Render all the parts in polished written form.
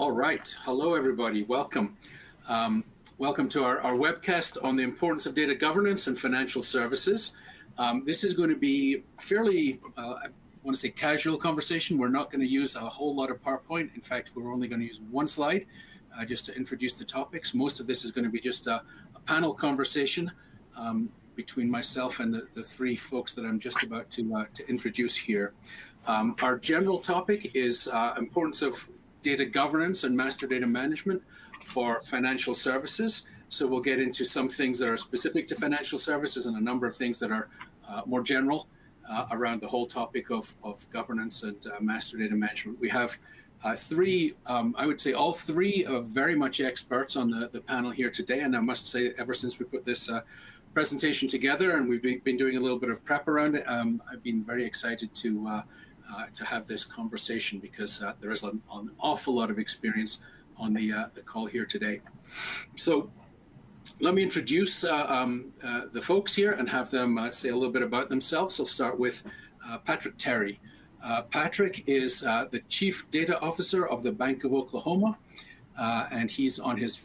All right. Hello, everybody. Welcome. Welcome to our webcast on the importance of data governance and financial services. This is going to be fairly, I want to say, casual conversation. We're not going to use a whole lot of PowerPoint. In fact, we're only going to use one slide just to introduce the topics. Most of this is going to be just a panel conversation between myself and the three folks that I'm just about to introduce here. Our general topic is importance of data governance and master data management for financial services. So we'll get into some things that are specific to financial services and a number of things that are more general around the whole topic of governance and master data management. We have three, I would say all three are very much experts on the panel here today. And I must say, ever since we put this presentation together and we've been doing a little bit of prep around it, I've been very excited to have this conversation because there is an awful lot of experience on the call here today. So let me introduce the folks here and have them say a little bit about themselves. I'll start with Patrick Terry. Patrick is the Chief Data Officer of the Bank of Oklahoma, and he's on his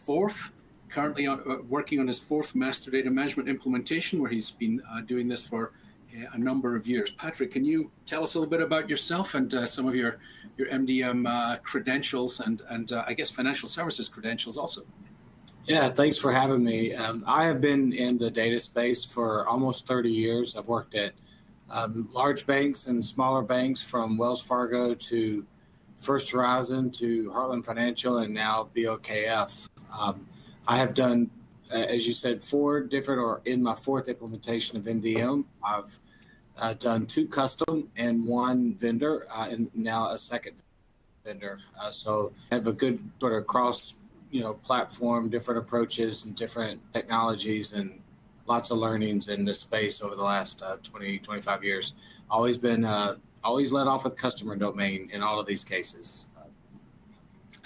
currently working on his fourth master data management implementation, where he's been doing this for a number of years. Patrick, can you tell us a little bit about yourself and some of your MDM credentials and I guess financial services credentials also? Yeah, thanks for having me. I have been in the data space for almost 30 years. I've worked at large banks and smaller banks, from Wells Fargo to First Horizon to Heartland Financial and now BOKF. I have done, as you said, in my fourth implementation of MDM. I've done 2 custom and 1 vendor, and now a second vendor. So I have a good sort of cross, platform, different approaches and different technologies, and lots of learnings in this space over the last 20, 25 years. Always led off with customer domain in all of these cases.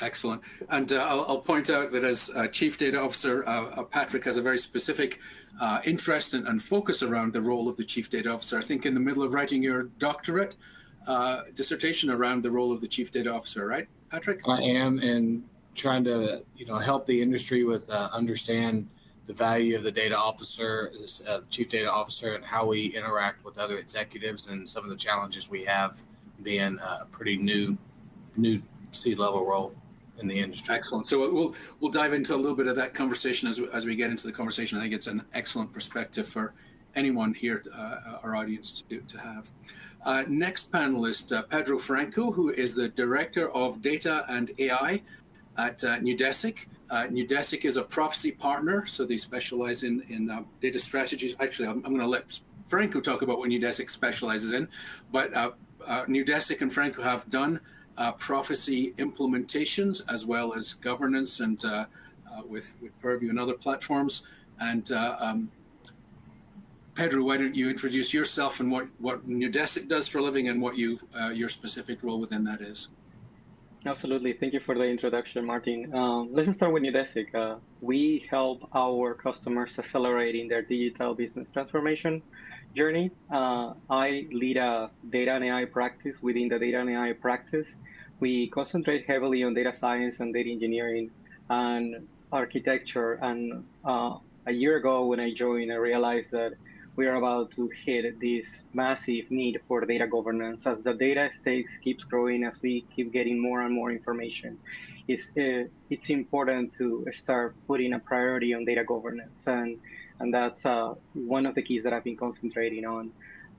Excellent. And I'll point out that as Chief Data Officer, Patrick has a very specific interest and focus around the role of the Chief Data Officer. I think in the middle of writing your doctorate dissertation around the role of the Chief Data Officer, right, Patrick? I am, and trying to help the industry with understand the value of the data officer, Chief Data Officer, and how we interact with other executives and some of the challenges we have being a pretty new C-level role in the industry. Excellent. So we'll dive into a little bit of that conversation as we get into the conversation. I think it's an excellent perspective for anyone here, our audience, to have. Next panelist, Pedro Franco, who is the Director of Data and AI at Nudesic. Nudesic is a Prophecy partner, so they specialize in data strategies. Actually, I'm going to let Franco talk about what Nudesic specializes in, but Nudesic and Franco have done Prophecy implementations as well as governance and with Purview and other platforms. And Pedro, why don't you introduce yourself and what Nudesic does for a living and what your specific role within that is? Absolutely. Thank you for the introduction, Martin. Let's start with Nudesic. We help our customers accelerating their digital business transformation journey. I lead a data and AI practice. Within the data and AI practice, we concentrate heavily on data science and data engineering and architecture. And a year ago when I joined, I realized that we are about to hit this massive need for data governance. As the data estate keeps growing, as we keep getting more and more information, it's important to start putting a priority on data governance. And that's one of the keys that I've been concentrating on.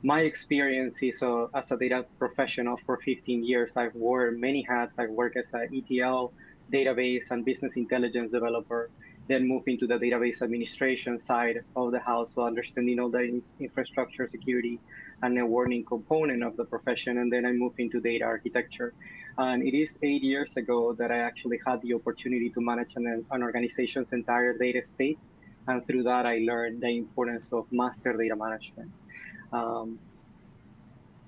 My experience is as a data professional for 15 years. I've worn many hats. I've worked as an ETL, database, and business intelligence developer, then moved into the database administration side of the house, so understanding all the infrastructure, security, and networking component of the profession. And then I moved into data architecture. And it is 8 years ago that I actually had the opportunity to manage an organization's entire data estate. And through that, I learned the importance of master data management.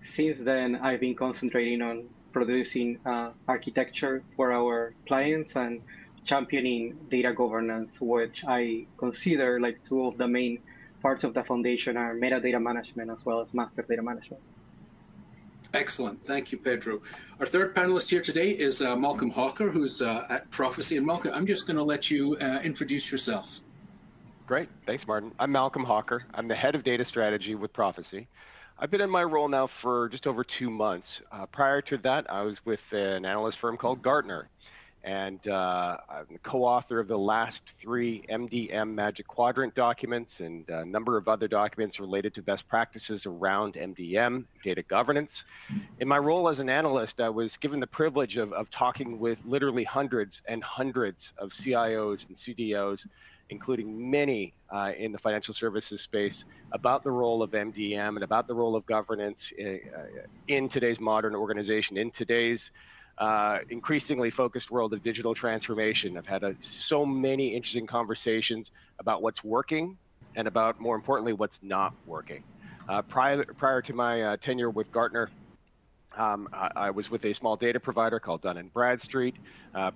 Since then, I've been concentrating on producing architecture for our clients and championing data governance, which I consider like 2 of the main parts of the foundation are metadata management as well as master data management. Excellent. Thank you, Pedro. Our third panelist here today is Malcolm Hawker, who's at Prophecy. And Malcolm, I'm just going to let you introduce yourself. Great. Thanks, Martin. I'm Malcolm Hawker. I'm the head of data strategy with Prophecy. I've been in my role now for just over 2 months. Prior to that, I was with an analyst firm called Gartner. And I'm the co-author of the last 3 MDM Magic Quadrant documents and a number of other documents related to best practices around MDM, data governance. In my role as an analyst, I was given the privilege of talking with literally hundreds and hundreds of CIOs and CDOs, including many in the financial services space, about the role of MDM and about the role of governance in today's modern organization, in today's increasingly focused world of digital transformation. I've had so many interesting conversations about what's working and about, more importantly, what's not working. Prior to my tenure with Gartner, I was with a small data provider called Dun & Bradstreet.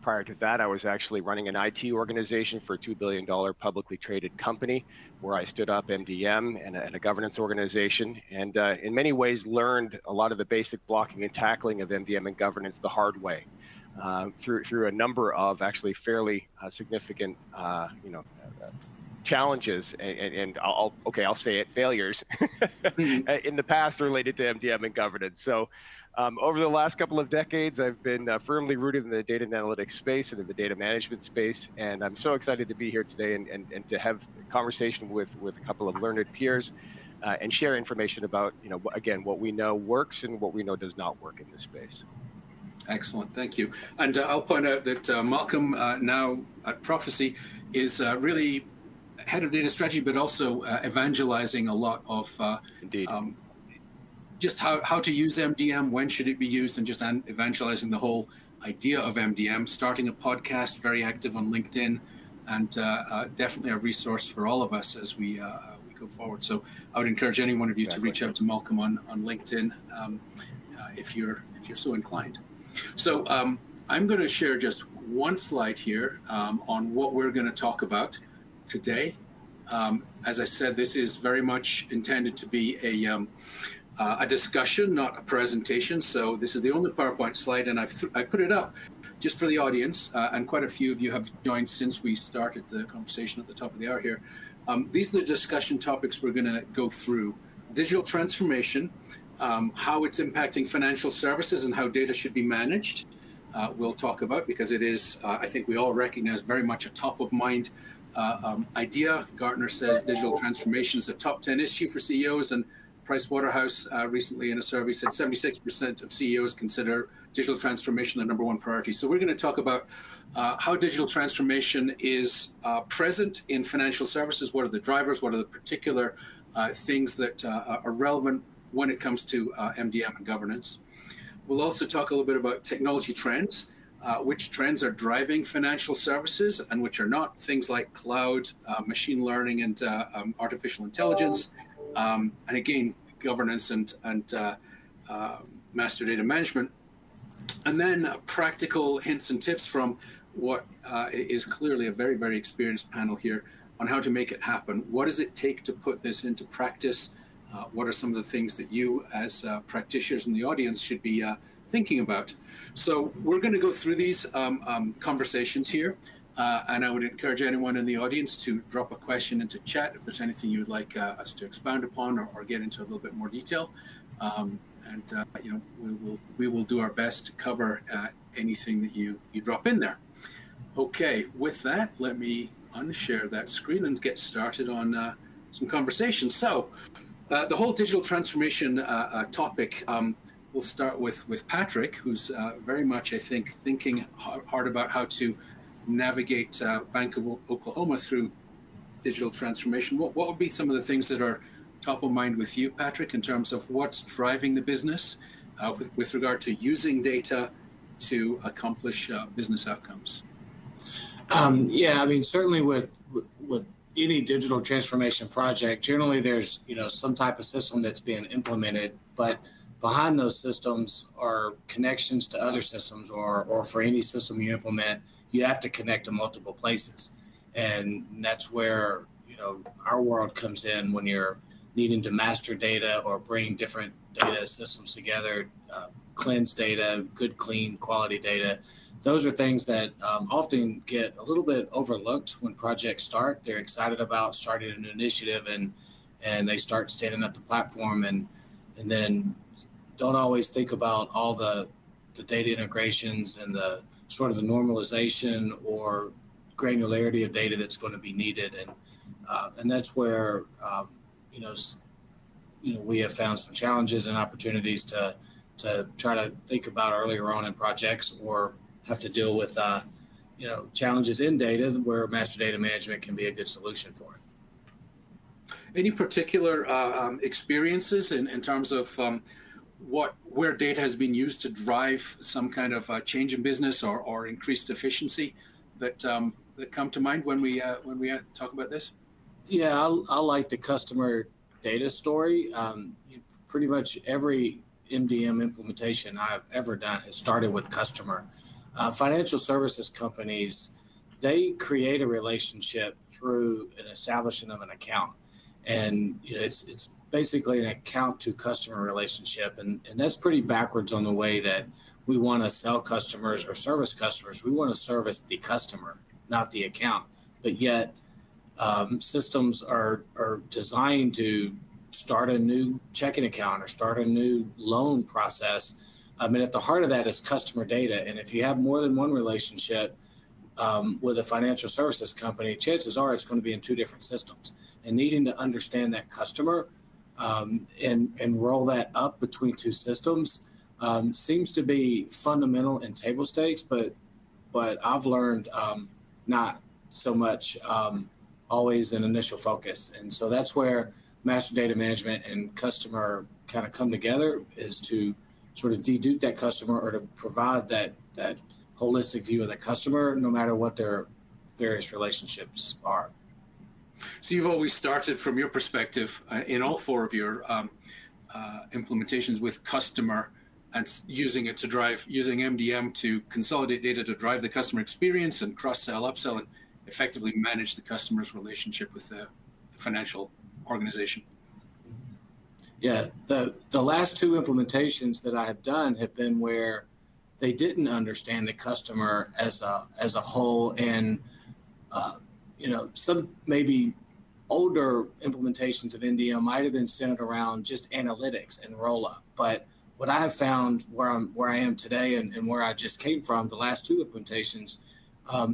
Prior to that, I was actually running an IT organization for a $2 billion publicly traded company where I stood up MDM and a governance organization, and in many ways learned a lot of the basic blocking and tackling of MDM and governance the hard way through a number of actually fairly significant challenges and I'll say it, failures in the past related to MDM and governance. So over the last couple of decades, I've been firmly rooted in the data and analytics space and in the data management space. And I'm so excited to be here today and to have a conversation with a couple of learned peers and share information about, again, what we know works and what we know does not work in this space. Excellent, thank you. And I'll point out that Malcolm, now at Prophecy, is really head of data strategy, but also evangelizing a lot of Indeed. Just how to use MDM, when should it be used, and just evangelizing the whole idea of MDM, starting a podcast, very active on LinkedIn, and definitely a resource for all of us as we go forward. So I would encourage any one of you to reach out to Malcolm on LinkedIn if you're so inclined. So I'm going to share just one slide here on what we're going to talk about today. As I said, this is very much intended to be a discussion, not a presentation. So this is the only PowerPoint slide, and I put it up just for the audience, and quite a few of you have joined since we started the conversation at the top of the hour here. These are the discussion topics we're going to go through. Digital transformation, how it's impacting financial services and how data should be managed. We'll talk about, because it is, I think we all recognize, very much a top of mind idea. Gartner says digital transformation is a top 10 issue for CEOs, and Price Waterhouse recently in a survey said 76% of CEOs consider digital transformation the number one priority. So we're going to talk about how digital transformation is present in financial services. What are the drivers? What are the particular things that are relevant when it comes to MDM and governance? We'll also talk a little bit about technology trends, which trends are driving financial services and which are not. Things like cloud, machine learning, and artificial intelligence. And again, governance and master data management. And then practical hints and tips from what is clearly a very, very experienced panel here on how to make it happen. What does it take to put this into practice? What are some of the things that you as practitioners in the audience should be thinking about? So we're going to go through these conversations here. And I would encourage anyone in the audience to drop a question into chat if there's anything you would like us to expound upon or get into a little bit more detail. We will do our best to cover anything that you drop in there. Okay, with that, let me unshare that screen and get started on some conversation. So the whole digital transformation topic, we'll start with Patrick, who's very much, I think, thinking hard about how to navigate Bank of Oklahoma through digital transformation. What would be some of the things that are top of mind with you, Patrick, in terms of what's driving the business with regard to using data to accomplish business outcomes? Yeah, I mean, certainly with any digital transformation project, generally there's some type of system that's being implemented, but behind those systems are connections to other systems, or for any system you implement, you have to connect to multiple places. And that's where, our world comes in when you're needing to master data or bring different data systems together, cleanse data, good, clean, quality data. Those are things that often get a little bit overlooked when projects start. They're excited about starting an initiative and they start standing up the platform and then don't always think about all the data integrations and the sort of the normalization or granularity of data that's going to be needed. And that's where, we have found some challenges and opportunities to try to think about earlier on in projects or have to deal with, challenges in data where master data management can be a good solution for it. Any particular experiences in terms of where data has been used to drive some kind of change in business or increased efficiency that come to mind when we talk about this? Yeah, I like the customer data story. Pretty much every MDM implementation I've ever done has started with customer. Financial services companies, they create a relationship through an establishment of an account. And it's basically an account to customer relationship. And that's pretty backwards on the way that we want to sell customers or service customers. We want to service the customer, not the account. But yet systems are designed to start a new checking account or start a new loan process. And at the heart of that is customer data. And if you have more than one relationship with a financial services company, chances are it's going to be in two different systems. And needing to understand that customer and roll that up between two systems seems to be fundamental and table stakes, but I've learned not so much always an initial focus. And so that's where master data management and customer kind of come together, is to sort of dedupe that customer or to provide that holistic view of the customer, no matter what their various relationships are. So you've always started, from your perspective, in all four of your implementations with customer and using MDM to consolidate data to drive the customer experience and cross-sell, upsell, and effectively manage the customer's relationship with the financial organization. Yeah, the last two implementations that I have done have been where they didn't understand the customer as a whole, and some maybe older implementations of MDM might have been centered around just analytics and roll up. But what I have found where I am today and where I just came from, the last two implementations,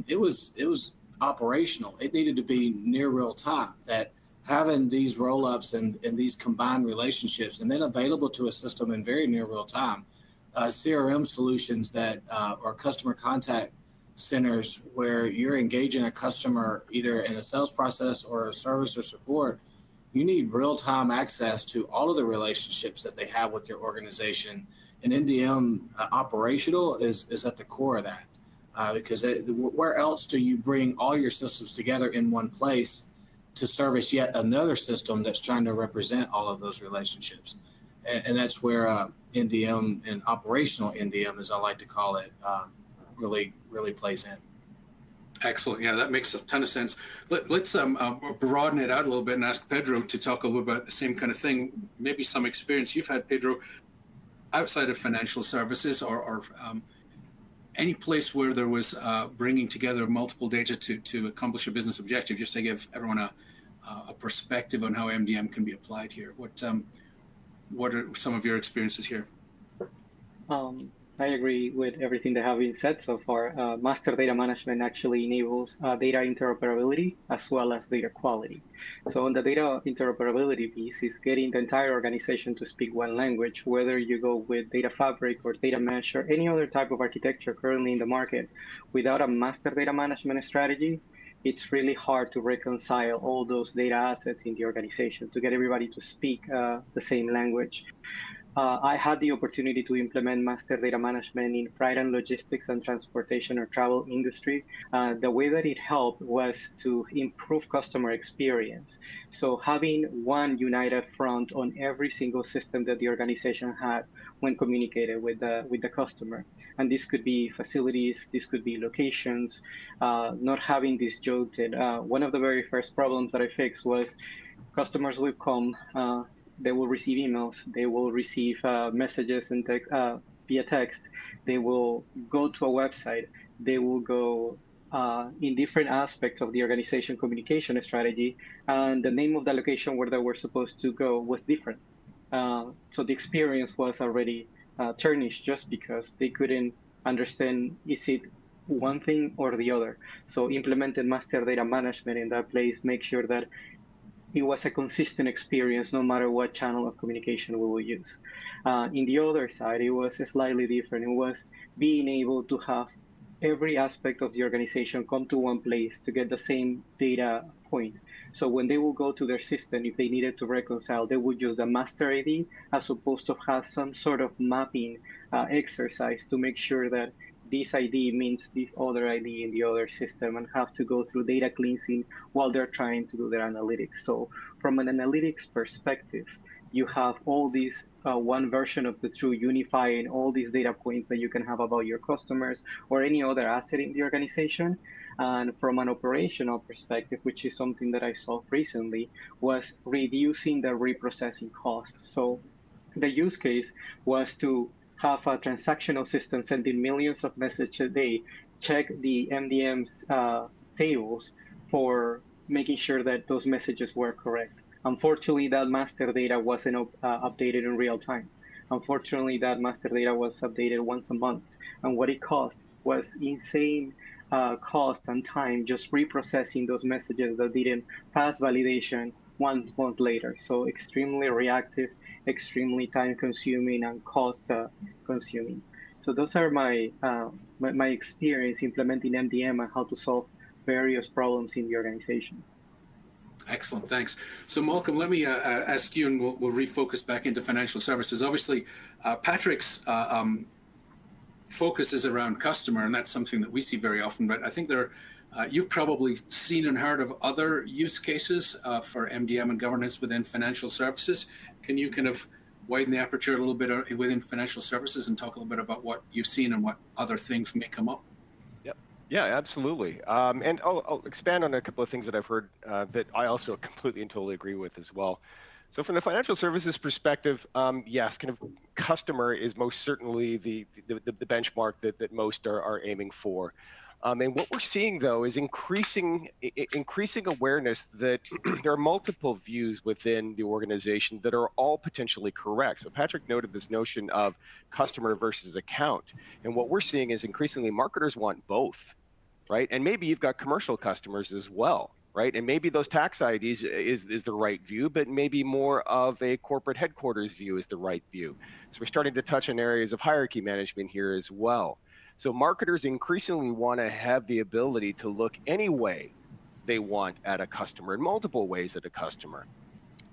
it was operational. It needed to be near real time, that having these roll ups and these combined relationships and then available to a system in very near real time. CRM solutions that are customer contact centers where you're engaging a customer either in a sales process or a service or support. You need real-time access to all of the relationships that they have with your organization. And MDM operational is at the core of that, because where else do you bring all your systems together in one place to service yet another system that's trying to represent all of those relationships? And that's where MDM and operational MDM, as I like to call it, really plays in. Excellent. Yeah, that makes a ton of sense. Let's broaden it out a little bit and ask Pedro to talk a little about the same kind of thing, maybe some experience you've had, Pedro, outside of financial services or any place where there was bringing together multiple data to accomplish a business objective, just to give everyone a perspective on how MDM can be applied here. What are some of your experiences here? I agree with everything that have been said so far. Master data management actually enables data interoperability as well as data quality. So on the data interoperability piece is getting the entire organization to speak one language, whether you go with data fabric or data mesh or any other type of architecture currently in the market. Without a master data management strategy, it's really hard to reconcile all those data assets in the organization to get everybody to speak the same language. I had the opportunity to implement master data management in freight and logistics and transportation or travel industry. The way that it helped was to improve customer experience. So having one united front on every single system that the organization had when communicated with the customer. And this could be facilities, this could be locations, not having this jolted. One of the very first problems that I fixed was customers will come, they will receive emails, they will receive messages and text, via text, they will go to a website, they will go in different aspects of the organization communication strategy, and the name of the location where they were supposed to go was different. So the experience was already tarnished just because they couldn't understand, is it one thing or the other. So implemented master data management in that place, make sure that it was a consistent experience no matter what channel of communication we will use. In the other side, it was slightly different. It was being able to have every aspect of the organization come to one place to get the same data point. So when they will go to their system, if they needed to reconcile, they would use the master ID as opposed to have some sort of mapping exercise to make sure that this ID means this other ID in the other system and have to go through data cleansing while they're trying to do their analytics. So from an analytics perspective, you have all these one version of the truth unifying all these data points that you can have about your customers or any other asset in the organization. And from an operational perspective, which is something that I saw recently, was reducing the reprocessing cost. So the use case was to have a transactional system sending millions of messages a day, check the MDM's tables for making sure that those messages were correct. Unfortunately, that master data wasn't updated in real time. Unfortunately, that master data was updated once a month. And what it cost was insane cost and time just reprocessing those messages that didn't pass validation 1 month later. So extremely reactive, extremely time consuming and cost consuming. So those are my experience implementing MDM and how to solve various problems in the organization. Excellent, thanks. So Malcolm, let me ask you, and we'll refocus back into financial services. Obviously, Patrick's focus is around customer, and that's something that we see very often. But I think you've probably seen and heard of other use cases for MDM and governance within financial services. Can you kind of widen the aperture a little bit within financial services and talk a little bit about what you've seen and what other things may come up? Yeah, absolutely. And I'll expand on a couple of things that I've heard that I also completely and totally agree with as well. So from the financial services perspective, yes, kind of customer is most certainly the benchmark that most are aiming for. And what we're seeing, though, is increasing awareness that there are multiple views within the organization that are all potentially correct. So Patrick noted this notion of customer versus account. And what we're seeing is increasingly marketers want both, right? And maybe you've got commercial customers as well, right? And maybe those tax IDs is the right view, but maybe more of a corporate headquarters view is the right view. So we're starting to touch on areas of hierarchy management here as well. So marketers increasingly want to have the ability to look any way they want at a customer, in multiple ways at a customer.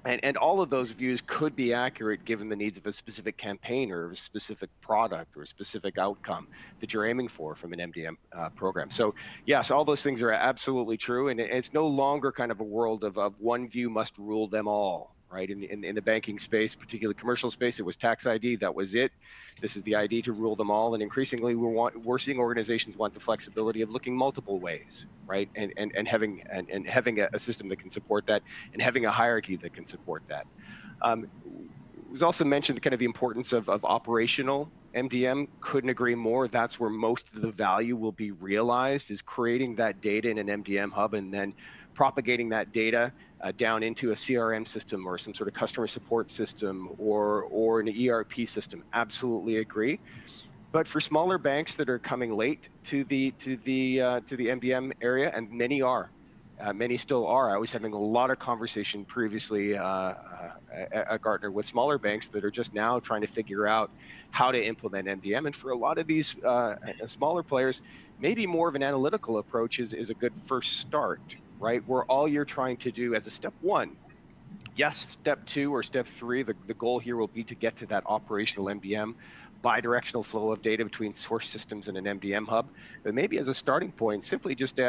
And all of those views could be accurate given the needs of a specific campaign or a specific product or a specific outcome that you're aiming for from an MDM program. So yes, all those things are absolutely true. And it's no longer kind of a world of one view must rule them all, right? In the banking space, particularly commercial space, it was tax ID, that was it. This is the ID to rule them all. And increasingly, we're seeing organizations want the flexibility of looking multiple ways, right? And having a system that can support that, and having a hierarchy that can support that. It was also mentioned kind of the importance of operational MDM. Couldn't agree more. That's where most of the value will be realized, is creating that data in an MDM hub and then propagating that data down into a CRM system or some sort of customer support system or an ERP system. Absolutely agree. But for smaller banks that are coming late to the MDM area, and many still are. I was having a lot of conversation previously at Gartner with smaller banks that are just now trying to figure out how to implement MDM. And for a lot of these smaller players, maybe more of an analytical approach is a good first start, right? Where all you're trying to do as a step one Yes, step 2 or step 3, the goal here will be to get to that operational MDM, bidirectional flow of data between source systems and an MDM hub. But maybe as a starting point, simply just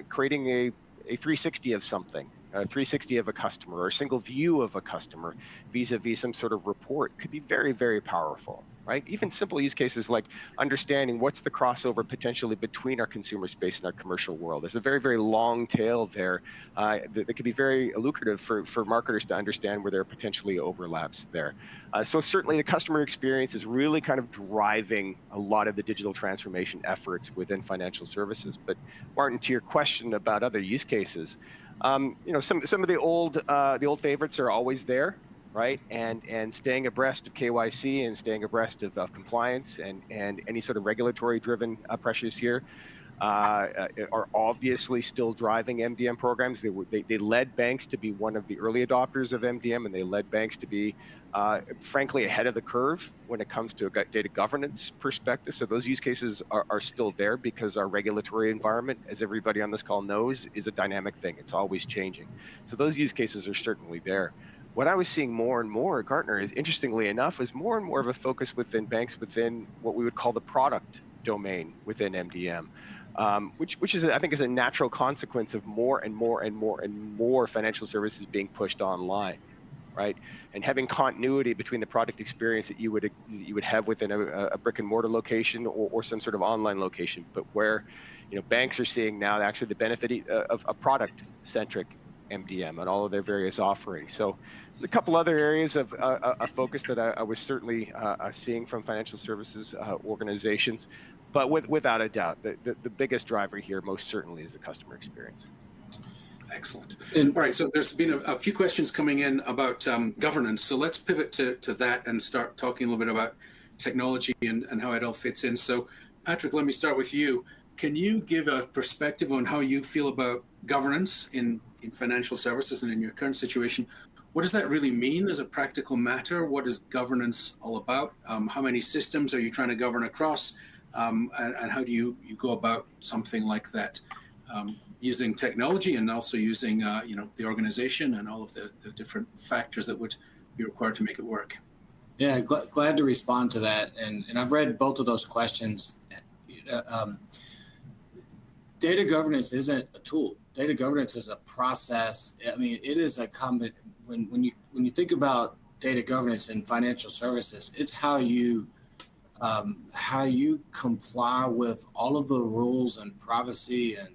creating a 360 of something, a 360 of a customer, or a single view of a customer vis-a-vis some sort of report could be very, very powerful, right? Even simple use cases like understanding what's the crossover potentially between our consumer space and our commercial world. There's a very, very long tail there that could be very lucrative for marketers to understand where there are potentially overlaps there. So certainly the customer experience is really kind of driving a lot of the digital transformation efforts within financial services. But Martin, to your question about other use cases, some of the old favorites are always there, right? And staying abreast of KYC and staying abreast of compliance and any sort of regulatory driven pressures here are obviously still driving MDM programs. They led banks to be one of the early adopters of MDM, and they led banks to be, frankly, ahead of the curve when it comes to a data governance perspective. So those use cases are still there because our regulatory environment, as everybody on this call knows, is a dynamic thing. It's always changing. So those use cases are certainly there. What I was seeing more and more at Gartner is, interestingly enough, was more and more of a focus within banks within what we would call the product domain within MDM. Which is, I think, is a natural consequence of more and more and more and more financial services being pushed online, right? And having continuity between the product experience that you would have within a brick and mortar location or some sort of online location, but where banks are seeing now actually the benefit of a product-centric MDM and all of their various offerings. So there's a couple other areas of focus that I was certainly seeing from financial services organizations. But without a doubt, the biggest driver here most certainly is the customer experience. Excellent. All right, so there's been a few questions coming in about governance. So let's pivot to that and start talking a little bit about technology and how it all fits in. So Patrick, let me start with you. Can you give a perspective on how you feel about governance in financial services and in your current situation? What does that really mean as a practical matter? What is governance all about? How many systems are you trying to govern across? And how do you go about something like that, using technology and also using the organization and all of the different factors that would be required to make it work? Yeah, glad to respond to that. And I've read both of those questions. Data governance isn't a tool. Data governance is a process. I mean, it is a when you think about data governance in financial services, it's how you comply with all of the rules and privacy and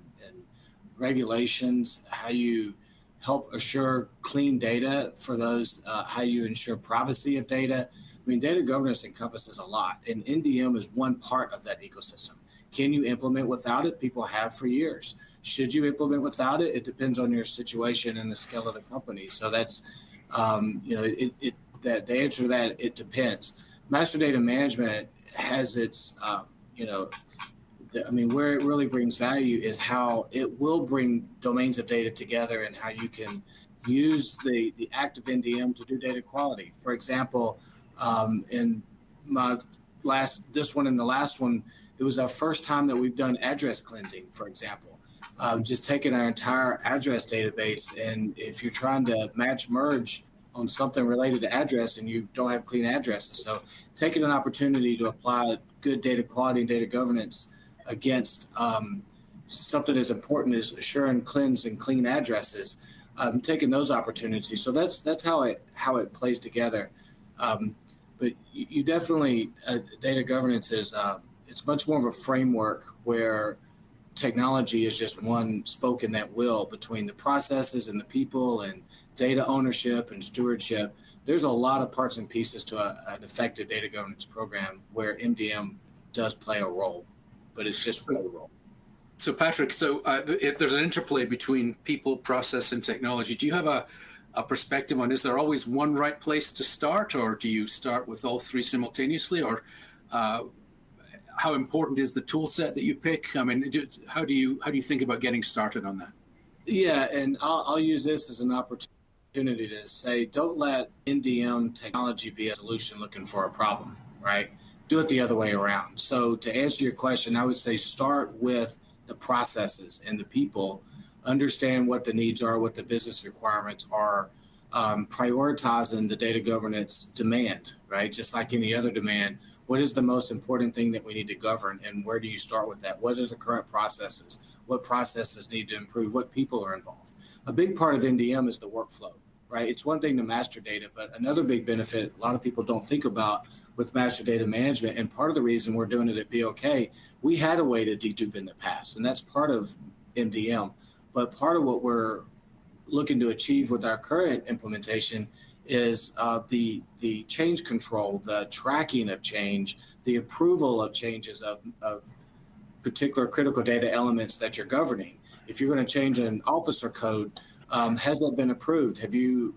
regulations, how you help assure clean data for those, how you ensure privacy of data. I mean, data governance encompasses a lot, and NDM is one part of that ecosystem. Can you implement without it? People have for years. Should you implement without it? It depends on your situation and the scale of the company. So that's, the answer to that, it depends. Master data management has its, where it really brings value is how it will bring domains of data together and how you can use the active NDM to do data quality. For example, in my this one and the last one, it was our first time that we've done address cleansing, for example. Just taking our entire address database, and if you're trying to merge on something related to address and you don't have clean addresses. So taking an opportunity to apply good data quality and data governance against something as important as assuring cleanse and clean addresses, taking those opportunities. So that's how it plays together. But you definitely, data governance is, it's much more of a framework where technology is just one spoke in that wheel between the processes and the people and data ownership and stewardship. There's a lot of parts and pieces to an effective data governance program where MDM does play a role, but it's just one role. So Patrick, if there's an interplay between people, process, and technology, do you have a perspective on, is there always one right place to start, or do you start with all three simultaneously, or how important is the tool set that you pick? I mean, how do you think about getting started on that? Yeah, and I'll use this as an opportunity to say, don't let NDM technology be a solution looking for a problem, right? Do it the other way around. So to answer your question, I would say start with the processes and the people, understand what the needs are, what the business requirements are, prioritizing the data governance demand, right? Just like any other demand, what is the most important thing that we need to govern, and where do you start with that? What are the current processes? What processes need to improve? What people are involved? A big part of MDM is the workflow, right? It's one thing to master data, but another big benefit a lot of people don't think about with master data management, and part of the reason we're doing it at BOK, we had a way to dedupe in the past, and that's part of MDM. But part of what we're looking to achieve with our current implementation is the change control, the tracking of change, the approval of changes of particular critical data elements that you're governing. If you're going to change an officer code, has that been approved? Have you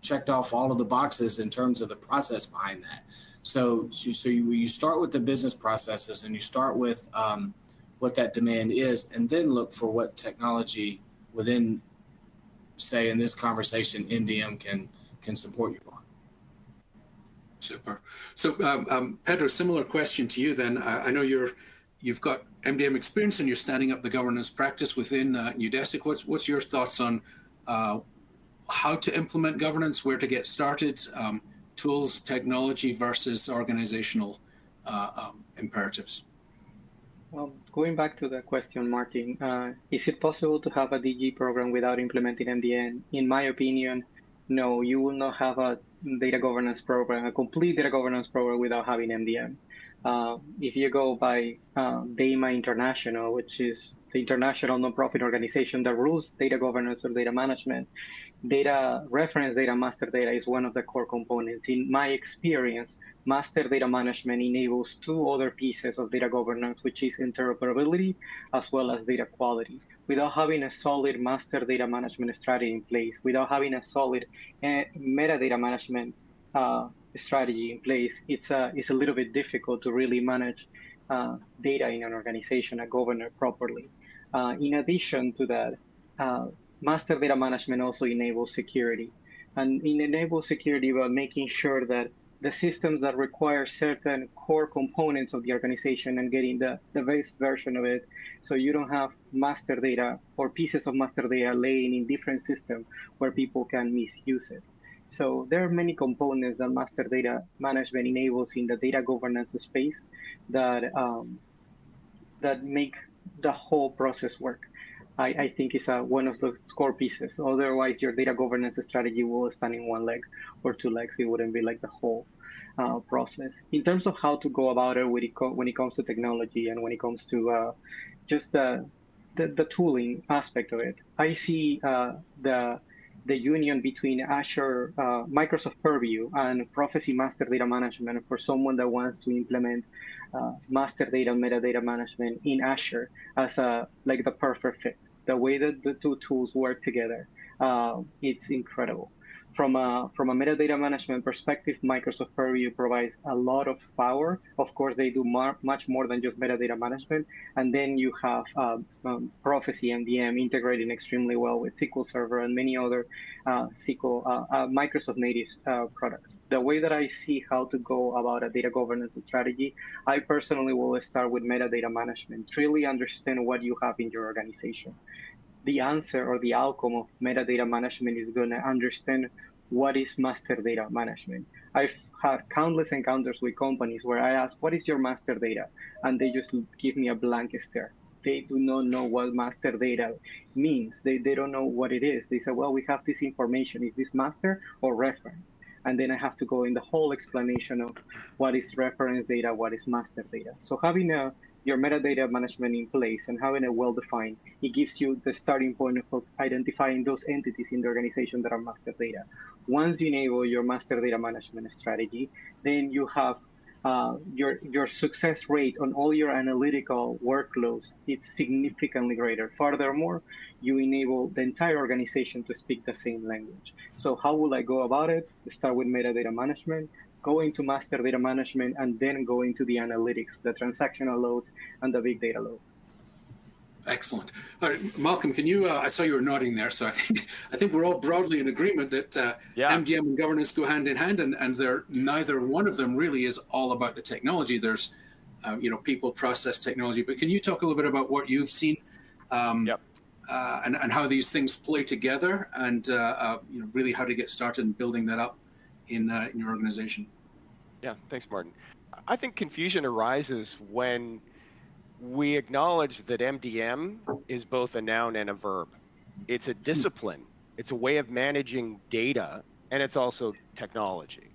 checked off all of the boxes in terms of the process behind that? So you start with the business processes, and you start with what that demand is, and then look for what technology within, say, in this conversation, MDM can support you on. Super. So Pedro, similar question to you then. I know you've got MDM experience and you're standing up the governance practice within Udesic. What's your thoughts on how to implement governance, where to get started, tools, technology versus organizational imperatives? Going back to the question, Martin, is it possible to have a DG program without implementing MDM? In my opinion, no, you will not have a data governance program, a complete data governance program without having MDM. If you go by DAMA International, which is the international nonprofit organization that rules data governance or data management, data reference data, master data is one of the core components. In my experience, master data management enables two other pieces of data governance, which is interoperability as well as data quality. Without having a solid master data management strategy in place, without having a solid metadata management strategy in place, it's a little bit difficult to really manage data in an organization and govern it properly. In addition to that, master data management also enables security. And it enables security by making sure that the systems that require certain core components of the organization and getting the best version of it, so you don't have master data or pieces of master data laying in different systems where people can misuse it. So there are many components that master data management enables in the data governance space that that make the whole process work. I think it's one of the core pieces. Otherwise, your data governance strategy will stand in one leg or two legs. It wouldn't be like the whole process. In terms of how to go about it when it comes to technology and when it comes to just the tooling aspect of it, I see the union between Azure, Microsoft Purview, and Prophecy Master Data Management for someone that wants to implement master data, metadata management in Azure as like the perfect fit. The way that the two tools work together, it's incredible. From a metadata management perspective, Microsoft Purview provides a lot of power. Of course, they do much more than just metadata management. And then you have Prophecy MDM integrating extremely well with SQL Server and many other Microsoft native products. The way that I see how to go about a data governance strategy, I personally will start with metadata management. Really understand what you have in your organization. The answer or the outcome of metadata management is going to understand what is master data management. I've had countless encounters with companies where I ask, what is your master data? And they just give me a blank stare. They do not know what master data means. They don't know what it is. They say, well, we have this information. Is this master or reference? And then I have to go in the whole explanation of what is reference data, what is master data. So having your metadata management in place and having it well-defined, it gives you the starting point of identifying those entities in the organization that are master data. Once you enable your master data management strategy, then you have your success rate on all your analytical workloads is significantly greater. Furthermore, you enable the entire organization to speak the same language. So how will I go about it? Start with metadata management, go into master data management, and then go into the analytics, the transactional loads, and the big data loads. Excellent. All right, Malcolm, can you? I saw you were nodding there, so I think we're all broadly in agreement that MDM and governance go hand in hand, and they're neither one of them really is all about the technology. There's, people, process, technology. But can you talk a little bit about what you've seen and how these things play together, and really how to get started in building that up in your organization. Yeah, thanks, Martin. I think confusion arises when we acknowledge that MDM is both a noun and a verb. It's a discipline, it's a way of managing data, and it's also technology.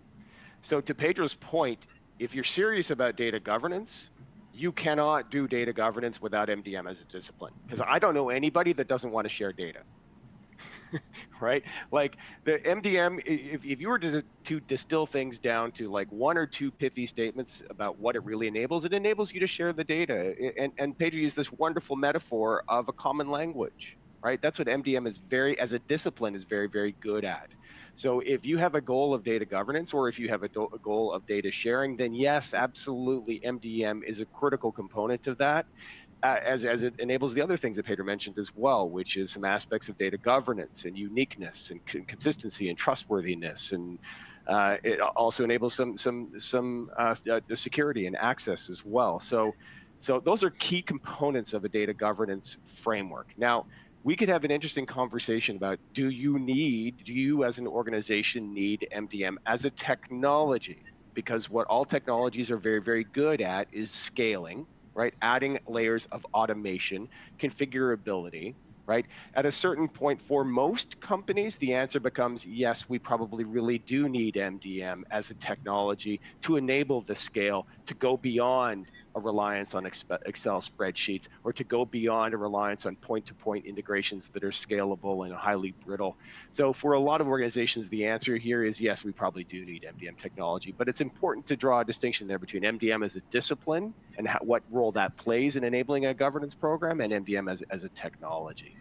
So to Pedro's point, if you're serious about data governance, you cannot do data governance without MDM as a discipline, because I don't know anybody that doesn't want to share data. Right? Like the MDM, if you were to distill things down to like one or two pithy statements about what it really enables, it enables you to share the data. And Pedro used this wonderful metaphor of a common language, right? That's what MDM is as a discipline, is very, very good at. So if you have a goal of data governance, or if you have a goal of data sharing, then yes, absolutely, MDM is a critical component of that. As it enables the other things that Pedro mentioned as well, which is some aspects of data governance and uniqueness and consistency and trustworthiness, and it also enables some security and access as well. So those are key components of a data governance framework. Now, we could have an interesting conversation about do you as an organization need MDM as a technology? Because what all technologies are very, very good at is scaling, right? Adding layers of automation, configurability, right? At a certain point, for most companies, the answer becomes yes, we probably really do need MDM as a technology to enable the scale, to go beyond a reliance on Excel spreadsheets, or to go beyond a reliance on point-to-point integrations that are scalable and highly brittle. So for a lot of organizations, the answer here is yes, we probably do need MDM technology, but it's important to draw a distinction there between MDM as a discipline and what role that plays in enabling a governance program, and MDM as a technology.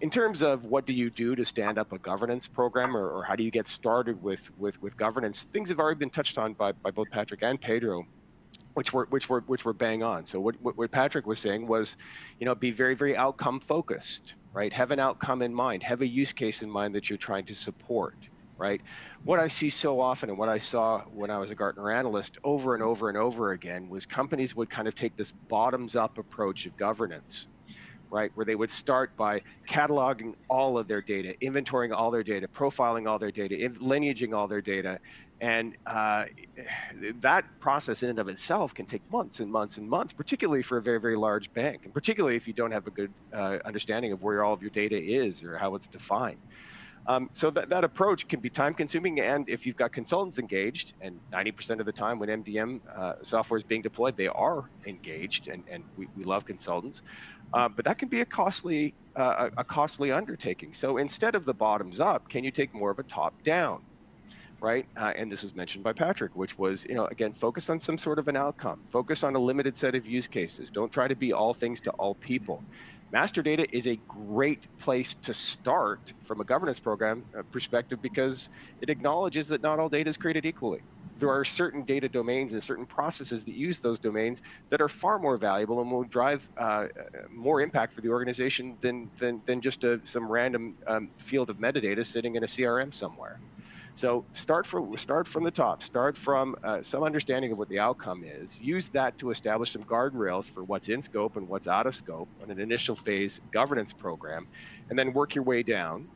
In terms of what do you do to stand up a governance program, or how do you get started with governance, things have already been touched on by both Patrick and Pedro, which were bang on. So what Patrick was saying was, be very, very outcome focused, right? Have an outcome in mind, have a use case in mind that you're trying to support, right? What I see so often, and what I saw when I was a Gartner analyst over and over and over again, was companies would kind of take this bottoms up approach of governance, right? Where they would start by cataloging all of their data, inventorying all their data, profiling all their data, lineaging all their data. And that process in and of itself can take months and months and months, particularly for a very, very large bank, and particularly if you don't have a good understanding of where all of your data is or how it's defined. So that approach can be time consuming, and if you've got consultants engaged, and 90% of the time when MDM software is being deployed, they are engaged, and we love consultants, but that can be a costly undertaking. So instead of the bottoms up, can you take more of a top down? Right, and this was mentioned by Patrick, which was, again, focus on some sort of an outcome, focus on a limited set of use cases. Don't try to be all things to all people. Master data is a great place to start from a governance program perspective, because it acknowledges that not all data is created equally. There are certain data domains and certain processes that use those domains that are far more valuable and will drive more impact for the organization than just some random field of metadata sitting in a CRM somewhere. So start from the top, start from some understanding of what the outcome is, use that to establish some guardrails for what's in scope and what's out of scope on an initial phase governance program, and then work your way down.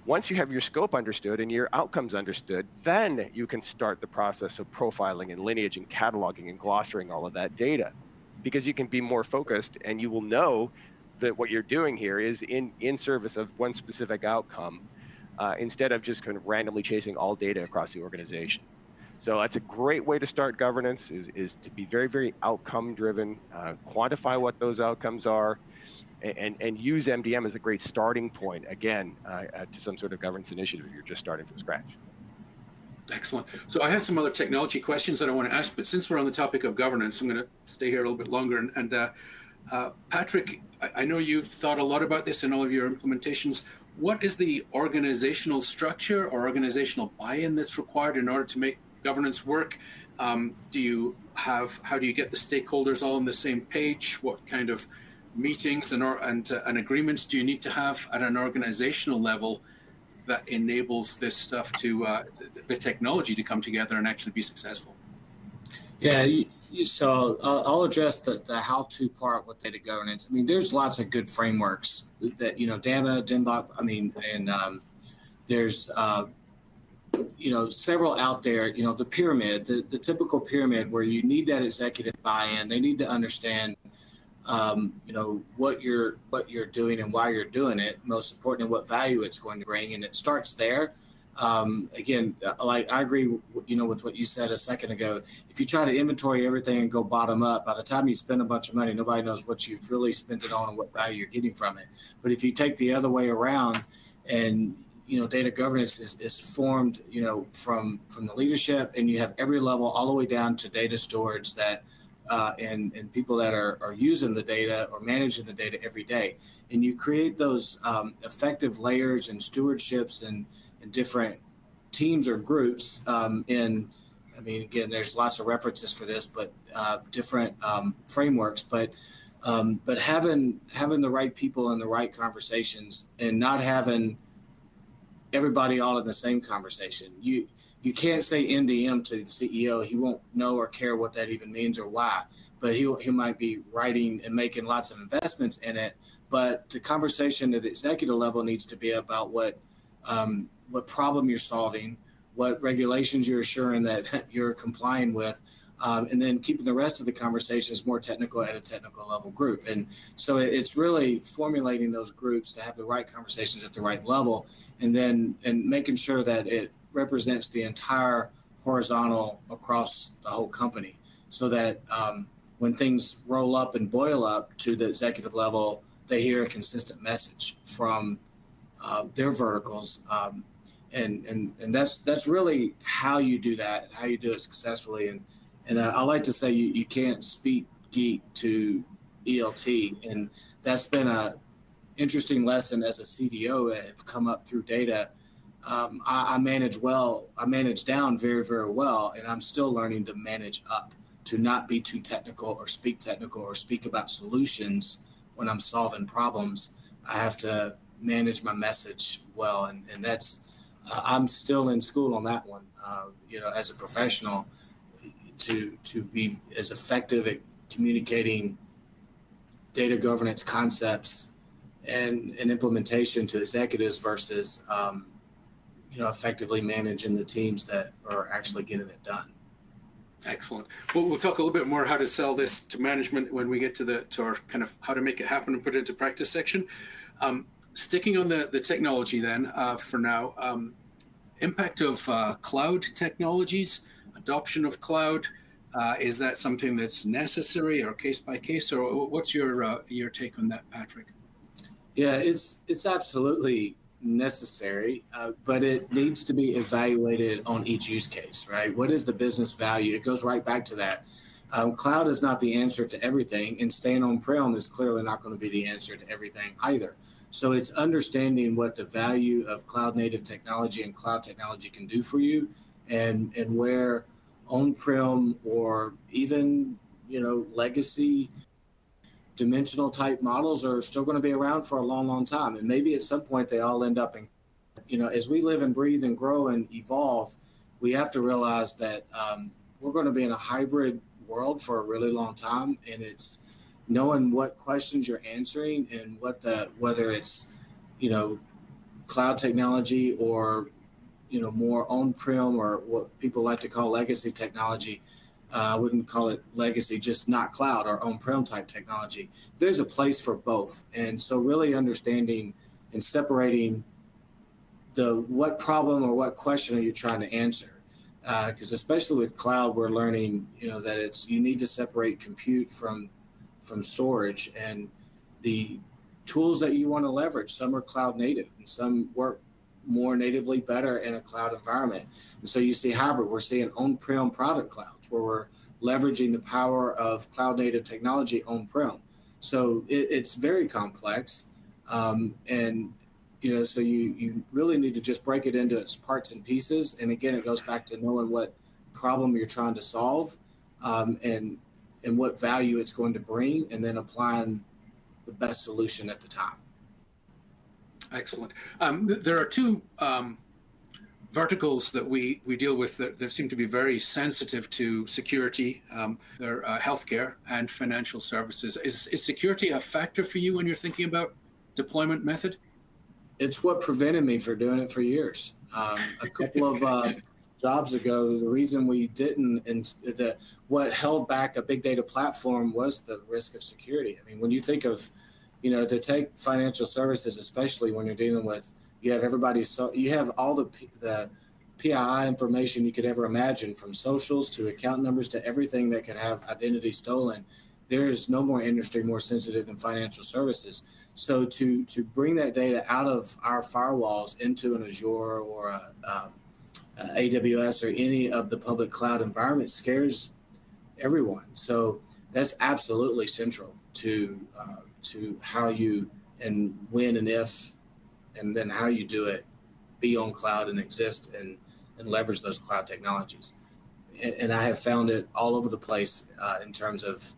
Once you have your scope understood and your outcomes understood, then you can start the process of profiling and lineage and cataloging and glossarying all of that data, because you can be more focused and you will know that what you're doing here is in service of one specific outcome, instead of just kind of randomly chasing all data across the organization. So that's a great way to start governance, is to be very, very outcome driven, quantify what those outcomes are, and use MDM as a great starting point, again, to some sort of governance initiative if you're just starting from scratch. Excellent. So I have some other technology questions that I want to ask, but since we're on the topic of governance, I'm going to stay here a little bit longer. And Patrick, I know you've thought a lot about this in all of your implementations. What is the organizational structure or organizational buy-in that's required in order to make governance work? How do you get the stakeholders all on the same page? What kind of meetings and agreements do you need to have at an organizational level that enables this stuff to the technology to come together and actually be successful? Yeah, So I'll address the how-to part with data governance. I mean, there's lots of good frameworks that, DAMA, DIMBOK, and there's, several out there, the pyramid, the typical pyramid where you need that executive buy-in. They need to understand, what you're doing and why you're doing it. Most important, and what value it's going to bring. And it starts there. Again, like I agree, with what you said a second ago. If you try to inventory everything and go bottom up, by the time you spend a bunch of money, nobody knows what you've really spent it on and what value you're getting from it. But if you take the other way around, and data governance is formed, from the leadership, and you have every level all the way down to data storage that, and people that are using the data or managing the data every day, and you create those effective layers and stewardships and different teams or groups. Again, there's lots of references for this, but different frameworks. But having the right people in the right conversations, and not having everybody all in the same conversation. You can't say MDM to the CEO. He won't know or care what that even means or why. But he might be writing and making lots of investments in it. But the conversation at the executive level needs to be about what problem you're solving, what regulations you're assuring that you're complying with, and then keeping the rest of the conversations more technical at a technical level group. And so it's really formulating those groups to have the right conversations at the right level, and making sure that it represents the entire horizontal across the whole company, so that when things roll up and boil up to the executive level, they hear a consistent message from their verticals. And that's really how you do that, how you do it successfully. And I like to say you can't speak geek to ELT. And that's been a interesting lesson as a CDO that have come up through data. I manage down very, very well, and I'm still learning to manage up, to not be too technical or speak about solutions when I'm solving problems. I have to manage my message well. And that's, I'm still in school on that one, as a professional, to be as effective at communicating data governance concepts and implementation to executives versus, effectively managing the teams that are actually getting it done. Excellent. Well, we'll talk a little bit more how to sell this to management when we get to our kind of how to make it happen and put it into practice section. Sticking on the technology then, for now, impact of cloud technologies, adoption of cloud, is that something that's necessary or case by case, or what's your take on that, Patrick? Yeah, it's absolutely necessary, but it needs to be evaluated on each use case, right? What is the business value? It goes right back to that. Cloud is not the answer to everything, and staying on-prem is clearly not going to be the answer to everything either. So it's understanding what the value of cloud native technology and cloud technology can do for you, and where on-prem or even, legacy dimensional type models are still going to be around for a long, long time. And maybe at some point they all end up in, as we live and breathe and grow and evolve, we have to realize that we're going to be in a hybrid world for a really long time. And it's knowing what questions you're answering and whether it's, cloud technology or, more on-prem or what people like to call legacy technology. I wouldn't call it legacy, just not cloud or on-prem type technology. There's a place for both. And so really understanding and separating what problem or what question are you trying to answer? Because especially with cloud, we're learning, that you need to separate compute from storage, and the tools that you want to leverage. Some are cloud native and some work more natively better in a cloud environment. And so you see hybrid, we're seeing on-prem private clouds where we're leveraging the power of cloud native technology on-prem. So it's very complex. And, so you really need to just break it into its parts and pieces. And again, it goes back to knowing what problem you're trying to solve, and what value it's going to bring, and then applying the best solution at the time. Excellent. There are two verticals that we deal with that seem to be very sensitive to security. They're healthcare and financial services. Is security a factor for you when you're thinking about deployment method? It's what prevented me from doing it for years. A couple of jobs ago, the reason we didn't, and what held back a big data platform was the risk of security. I mean, when you think of, to take financial services, especially when you're dealing with, you have everybody, so you have all the PII information you could ever imagine, from socials to account numbers to everything that could have identity stolen. There is no more industry more sensitive than financial services. So to bring that data out of our firewalls into an Azure or a AWS or any of the public cloud environment scares everyone. So that's absolutely central to how you, and when and if, and then how you do it, be on cloud and exist and leverage those cloud technologies. And I have found it all over the place in terms of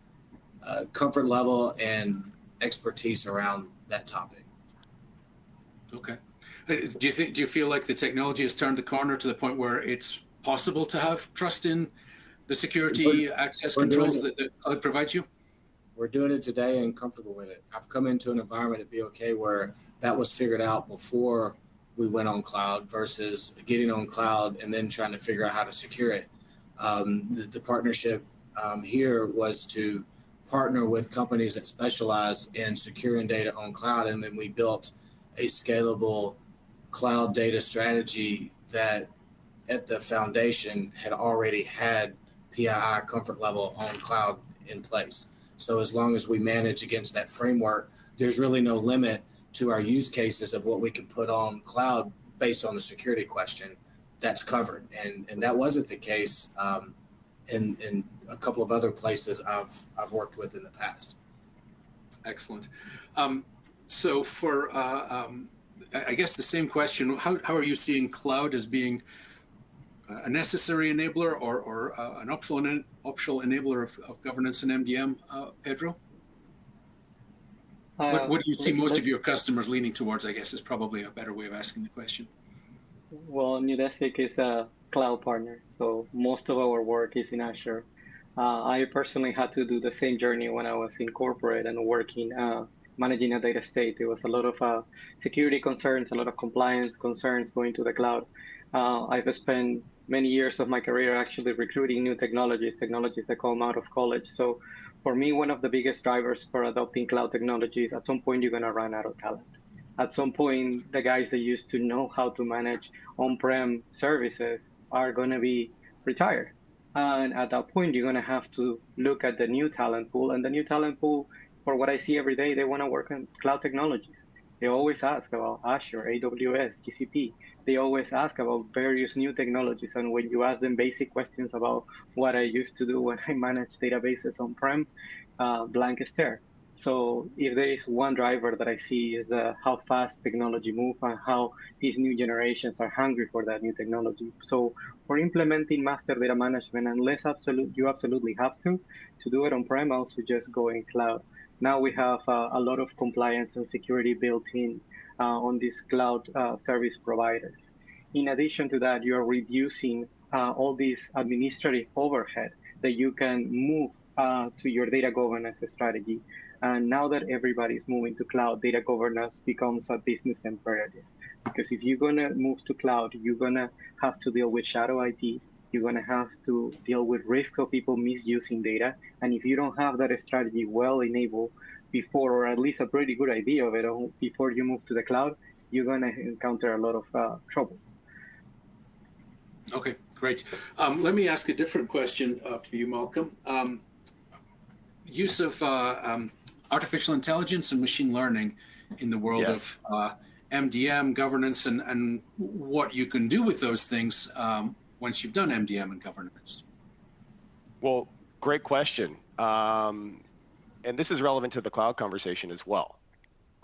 comfort level and expertise around that topic. Okay. Do you feel like the technology has turned the corner to the point where it's possible to have trust in the security access controls that the cloud provides you? We're doing it today and comfortable with it. I've come into an environment at BOK where that was figured out before we went on cloud versus getting on cloud and then trying to figure out how to secure it. The partnership here was to partner with companies that specialize in securing data on cloud, and then we built a scalable cloud data strategy that at the foundation had already had PII comfort level on cloud in place. So as long as we manage against that framework, there's really no limit to our use cases of what we can put on cloud based on the security question. That's covered. And that wasn't the case in a couple of other places I've worked with in the past. Excellent. So for, I guess the same question, how are you seeing cloud as being a necessary enabler or an optional enabler of governance in MDM, Pedro? What do you see most of your customers leaning towards, I guess, is probably a better way of asking the question. Well, Nudesic is a cloud partner, so most of our work is in Azure. I personally had to do the same journey when I was in corporate and working, managing a data estate. There was a lot of security concerns, a lot of compliance concerns going to the cloud. I've spent many years of my career actually recruiting new technologies that come out of college. So for me, one of the biggest drivers for adopting cloud technologies, at some point, you're going to run out of talent. At some point, the guys that used to know how to manage on-prem services are going to be retired. And at that point, you're going to have to look at the new talent pool. And the new talent pool, for what I see every day, they want to work on cloud technologies. They always ask about Azure, AWS, GCP. They always ask about various new technologies. And when you ask them basic questions about what I used to do when I managed databases on-prem, blank stare. So if there is one driver that I see is how fast technology moves and how these new generations are hungry for that new technology. So for implementing master data management, unless you absolutely have to do it on-prem, I suggest going cloud. Now we have a lot of compliance and security built in on these cloud service providers. In addition to that, you are reducing all this administrative overhead that you can move to your data governance strategy. And now that everybody is moving to cloud, data governance becomes a business imperative. Because if you're going to move to cloud, you're going to have to deal with shadow IT. You're going to have to deal with risk of people misusing data. And if you don't have that strategy well enabled before, or at least a pretty good idea of it before you move to the cloud, you're going to encounter a lot of trouble. Okay, great. Let me ask a different question for you, Malcolm. Use of artificial intelligence and machine learning in the world Yes. of MDM governance and what you can do with those things once you've done MDM and governance. Well, great question. And this is relevant to the cloud conversation as well,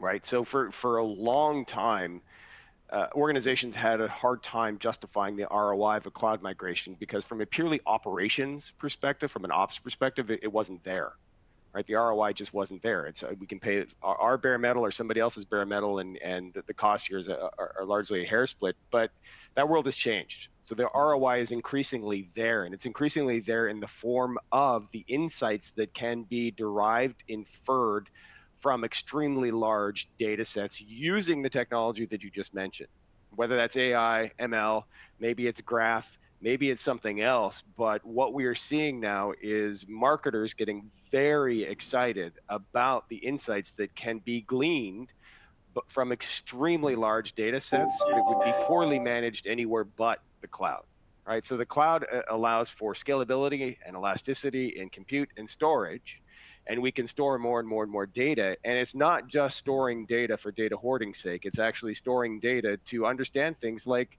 right? So for a long time, organizations had a hard time justifying the ROI of a cloud migration because from a purely operations perspective, from an ops perspective, it wasn't there. right? The ROI just wasn't there. It's we can pay our bare metal or somebody else's bare metal, and the cost here are largely a hair split. But that world has changed. So the ROI is increasingly there, and it's increasingly there in the form of the insights that can be derived, inferred from extremely large data sets using the technology that you just mentioned. Whether that's AI, ML, maybe it's graph, maybe it's something else, but what we are seeing now is marketers getting very excited about the insights that can be gleaned from extremely large data sets that would be poorly managed anywhere but the cloud, right? So the cloud allows for scalability and elasticity in compute and storage, and we can store more and more and more data. And it's not just storing data for data hoarding's sake, it's actually storing data to understand things like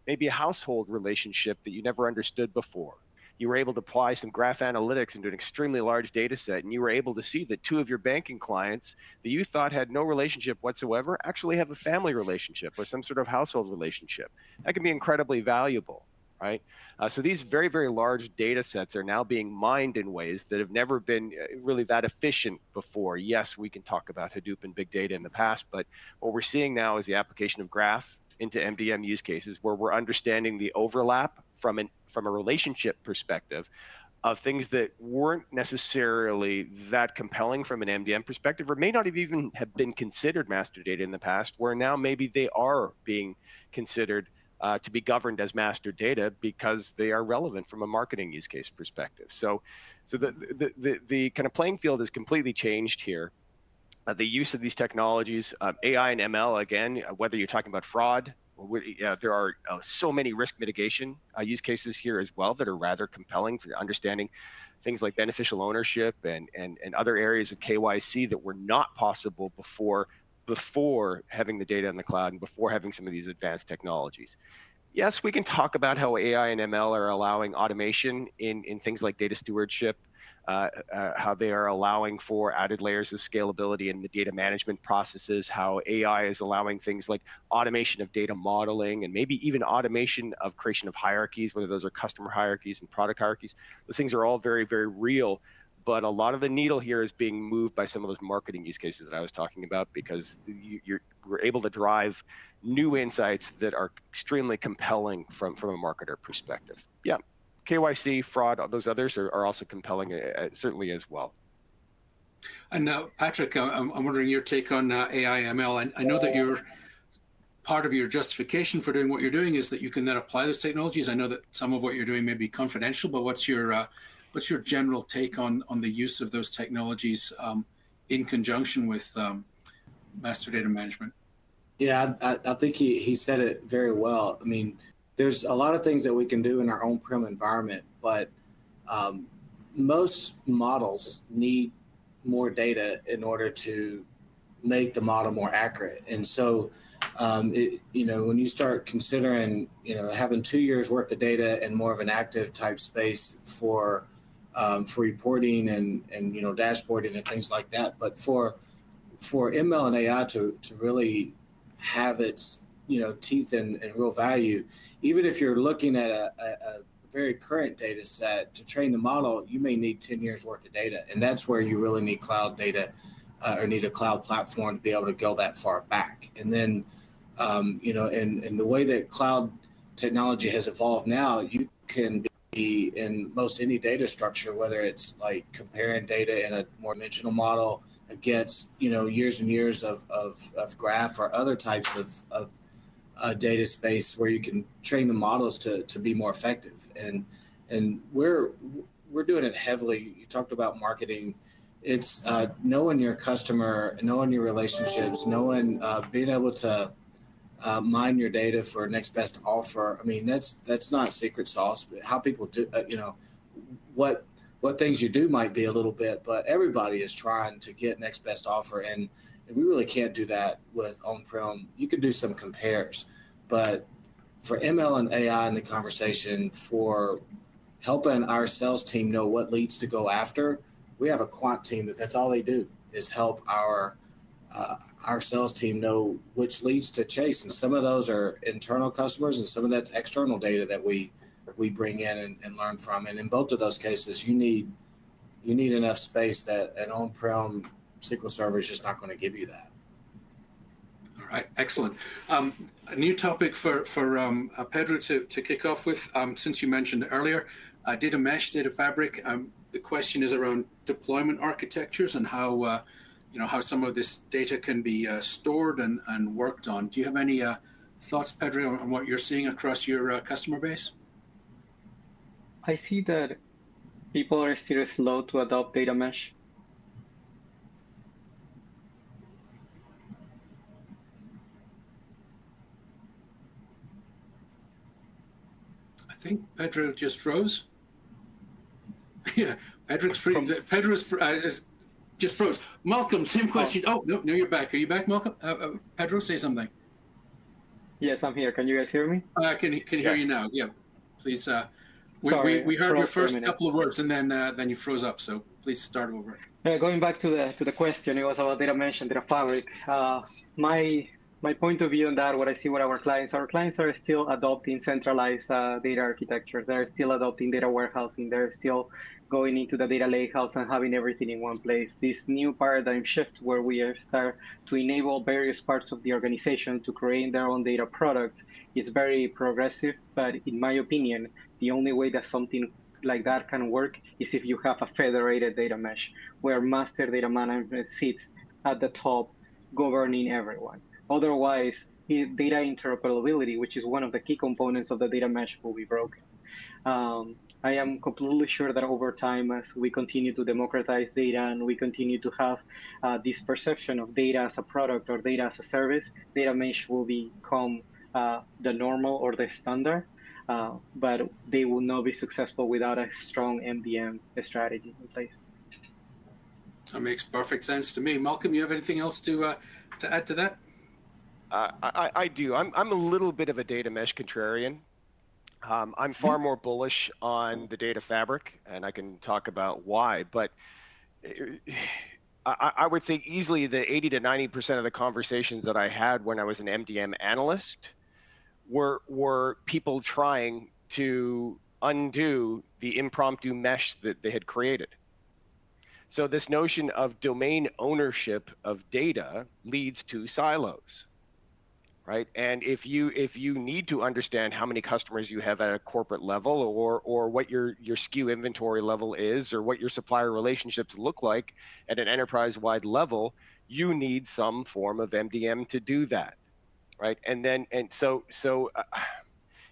maybe a household relationship that you never understood before. You were able to apply some graph analytics into an extremely large data set, and you were able to see that 2 of your banking clients that you thought had no relationship whatsoever actually have a family relationship or some sort of household relationship. That can be incredibly valuable, right? So these very, very large data sets are now being mined in ways that have never been really that efficient before. Yes, we can talk about Hadoop and big data in the past, but what we're seeing now is the application of graph into MDM use cases where we're understanding the overlap from a relationship perspective of things that weren't necessarily that compelling from an MDM perspective, or may not have even have been considered master data in the past, where now maybe they are being considered to be governed as master data because they are relevant from a marketing use case perspective. So the kind of playing field has completely changed here. The use of these technologies, AI and ML, again, whether you're talking about fraud, there are so many risk mitigation use cases here as well that are rather compelling for understanding things like beneficial ownership and other areas of KYC that were not possible before having the data in the cloud and before having some of these advanced technologies. Yes, we can talk about how AI and ML are allowing automation in things like data stewardship, how they are allowing for added layers of scalability in the data management processes, how AI is allowing things like automation of data modeling and maybe even automation of creation of hierarchies, whether those are customer hierarchies and product hierarchies. Those things are all very, very real. But a lot of the needle here is being moved by some of those marketing use cases that I was talking about, because we're able to drive new insights that are extremely compelling from a marketer perspective. Yeah. KYC, fraud, those others are also compelling, certainly as well. And now, Patrick, I'm wondering your take on AI, ML. I know that part of your justification for doing what you're doing is that you can then apply those technologies. I know that some of what you're doing may be confidential, but what's your general take on the use of those technologies in conjunction with master data management? Yeah, I think he said it very well. I mean, there's a lot of things that we can do in our on-prem environment, but most models need more data in order to make the model more accurate. And so, when you start considering, having 2 years worth of data and more of an active type space for reporting and dashboarding and things like that, but for ML and AI to really have its teeth and real value, even if you're looking at a very current data set to train the model, you may need 10 years worth of data. And that's where you really need cloud data or need a cloud platform to be able to go that far back. And then, and the way that cloud technology has evolved now, you can be in most any data structure, whether it's like comparing data in a more dimensional model against, years and years of graph or other types of data space where you can train the models to be more effective. And we're doing it heavily. You talked about marketing. It's knowing your customer, knowing your relationships, knowing being able to mine your data for next best offer. I mean, that's not secret sauce, but how people do, what things you do might be a little bit, but everybody is trying to get next best offer. And we really can't do that with on-prem. You could do some compares, but for ML and AI in the conversation, for helping our sales team know what leads to go after, we have a quant team that's all they do is help our sales team know which leads to chase. And some of those are internal customers and some of that's external data that we bring in and learn from. And in both of those cases, you need you need enough space that an on-prem SQL Server is just not going to give you that. All right, excellent. A new topic for Pedro to kick off with, since you mentioned earlier, data mesh, data fabric. The question is around deployment architectures and how how some of this data can be stored and worked on. Do you have any thoughts, Pedro, on what you're seeing across your customer base? I see that people are still slow to adopt data mesh. I think Pedro just froze. Yeah, Pedro's free. Pedro's just froze. Malcolm, same question. Oh, no, you're back. Are you back, Malcolm? Pedro, say something. Yes, I'm here. Can you guys hear me? I can hear you now. Yeah, please. Sorry, we heard your first couple of words and then you froze up. So please start over. Going back to the question, it was about data mesh and data fabric. My point of view on that, what I see with our clients are still adopting centralized data architectures. They're still adopting data warehousing. They're still going into the data lakehouse and having everything in one place. This new paradigm shift where we start to enable various parts of the organization to create their own data products is very progressive. But in my opinion, the only way that something like that can work is if you have a federated data mesh where master data management sits at the top, governing everyone. Otherwise, data interoperability, which is one of the key components of the data mesh, will be broken. I am completely sure that over time, as we continue to democratize data and we continue to have this perception of data as a product or data as a service, data mesh will become the normal or the standard. But they will not be successful without a strong MDM strategy in place. That makes perfect sense to me. Malcolm, you have anything else to add to that? I do. I'm a little bit of a data mesh contrarian. I'm far more bullish on the data fabric, and I can talk about why. But I would say easily the 80 to 90% of the conversations that I had when I was an MDM analyst were people trying to undo the impromptu mesh that they had created. So this notion of domain ownership of data leads to silos, right? And if you need to understand how many customers you have at a corporate level, or what your SKU inventory level is, or what your supplier relationships look like at an enterprise-wide level, you need some form of MDM to do that. Right,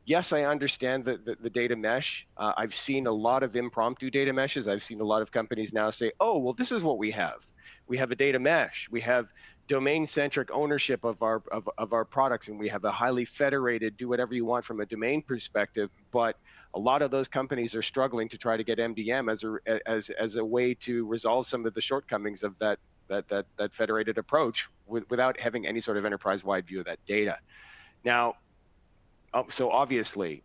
yes, I understand the data mesh. I've seen a lot of impromptu data meshes. I've seen a lot of companies now say, "Oh, well, this is what we have. We have a data mesh. We have domain-centric ownership of our products, and we have a highly federated, do whatever you want from a domain perspective." But a lot of those companies are struggling to try to get MDM as a way to resolve some of the shortcomings of that federated approach without having any sort of enterprise-wide view of that data. Now, so obviously,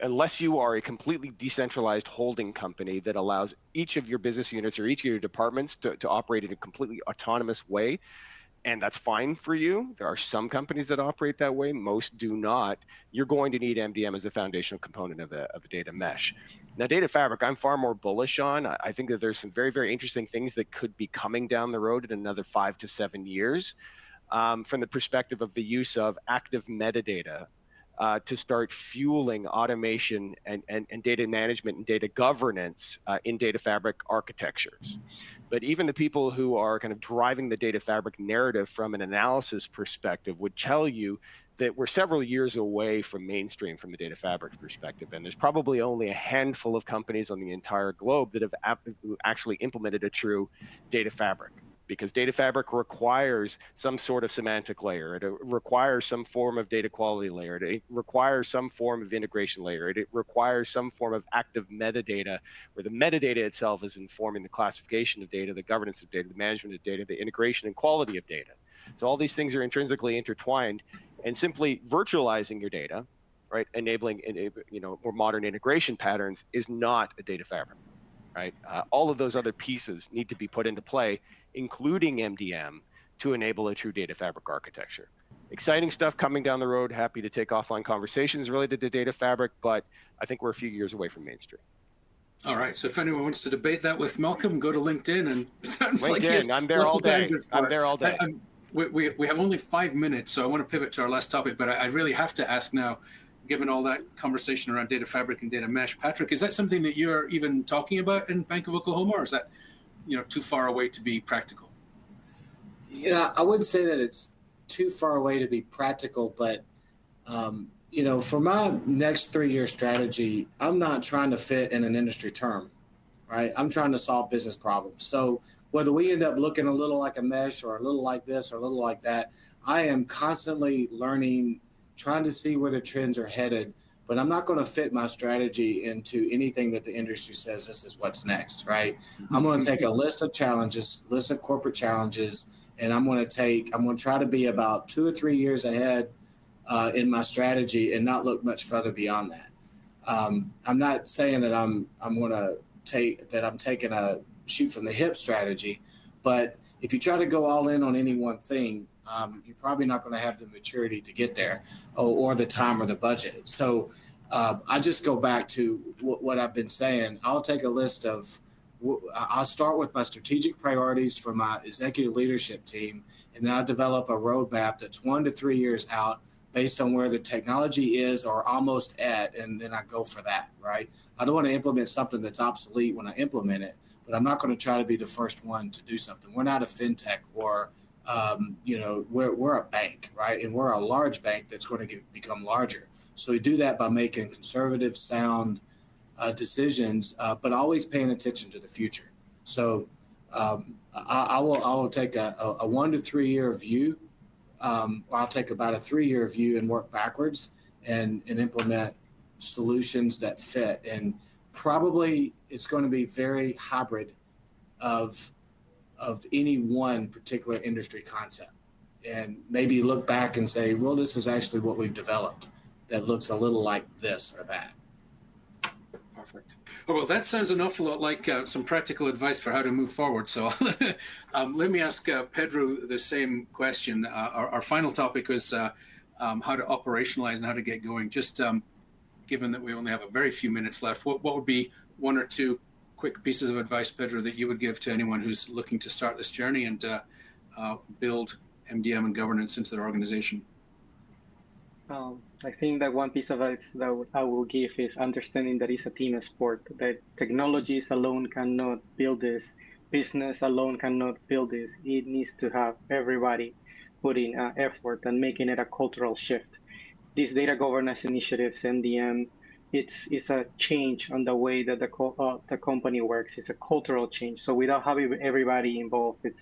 unless you are a completely decentralized holding company that allows each of your business units or each of your departments to operate in a completely autonomous way, and that's fine for you. There are some companies that operate that way. Most do not. You're going to need MDM as a foundational component of a data mesh. Now, data fabric, I'm far more bullish on. I think that there's some very, very interesting things that could be coming down the road in another 5 to 7 years, from the perspective of the use of active metadata to start fueling automation and data management and data governance in data fabric architectures. But even the people who are kind of driving the data fabric narrative from an analysis perspective would tell you that we're several years away from mainstream from the data fabric perspective. And there's probably only a handful of companies on the entire globe that have actually implemented a true data fabric. Because data fabric requires some sort of semantic layer. It requires some form of data quality layer. It requires some form of integration layer. It requires some form of active metadata, where the metadata itself is informing the classification of data, the governance of data, the management of data, the integration and quality of data. So all these things are intrinsically intertwined, and simply virtualizing your data, right, enabling more modern integration patterns is not a data fabric. Right? All of those other pieces need to be put into play, including MDM, to enable a true data fabric architecture. Exciting stuff coming down the road. Happy to take offline conversations related to data fabric, but I think we're a few years away from mainstream. All right. So if anyone wants to debate that with Malcolm, go to LinkedIn, and it sounds like he has LinkedIn, I'm there lots all of day. bandwidth I'm for there all it. day. We have only 5 minutes, so I want to pivot to our last topic, but I really have to ask now, given all that conversation around data fabric and data mesh, Patrick, is that something that you're even talking about in Bank of Oklahoma, or is that too far away to be practical? I wouldn't say that it's too far away to be practical, but for my next 3 year strategy, I'm not trying to fit in an industry term, right? I'm trying to solve business problems. So whether we end up looking a little like a mesh or a little like this or a little like that, I am constantly learning, trying to see where the trends are headed. But I'm not going to fit my strategy into anything that the industry says this is what's next, right? I'm going to take a list of challenges, list of corporate challenges, and I'm going to try to be about 2 or 3 years ahead in my strategy and not look much further beyond that. I'm not saying that I'm going to I'm taking a shoot from the hip strategy, but if you try to go all in on any one thing, you're probably not going to have the maturity to get there, or the time or the budget. So I just go back to what I've been saying. I'll take a list of I'll start with my strategic priorities for my executive leadership team, and then I'll develop a roadmap that's 1 to 3 years out based on where the technology is or almost at, and then I go for that, right? I don't want to implement something that's obsolete when I implement it, but I'm not going to try to be the first one to do something. We're not a fintech, or we're a bank, right? And we're a large bank that's going to become larger. So we do that by making conservative, sound decisions, but always paying attention to the future. So I will take a 1 to 3 year view. I'll take about a 3 year view and work backwards and implement solutions that fit. And probably it's going to be very hybrid of any one particular industry concept. And maybe look back and say, well, this is actually what we've developed that looks a little like this or that. Perfect. Oh, well, that sounds an awful lot like some practical advice for how to move forward. So let me ask Pedro the same question. Our final topic is how to operationalize and how to get going. Just given that we only have a very few minutes left, what would be 1 or 2 quick pieces of advice, Pedro, that you would give to anyone who's looking to start this journey and build MDM and governance into their organization? I think that one piece of advice that I will give is understanding that it's a team sport, that technologies alone cannot build this, business alone cannot build this. It needs to have everybody putting effort and making it a cultural shift. These data governance initiatives, MDM, it's a change on the way that the company works. It's a cultural change. So without having everybody involved, it's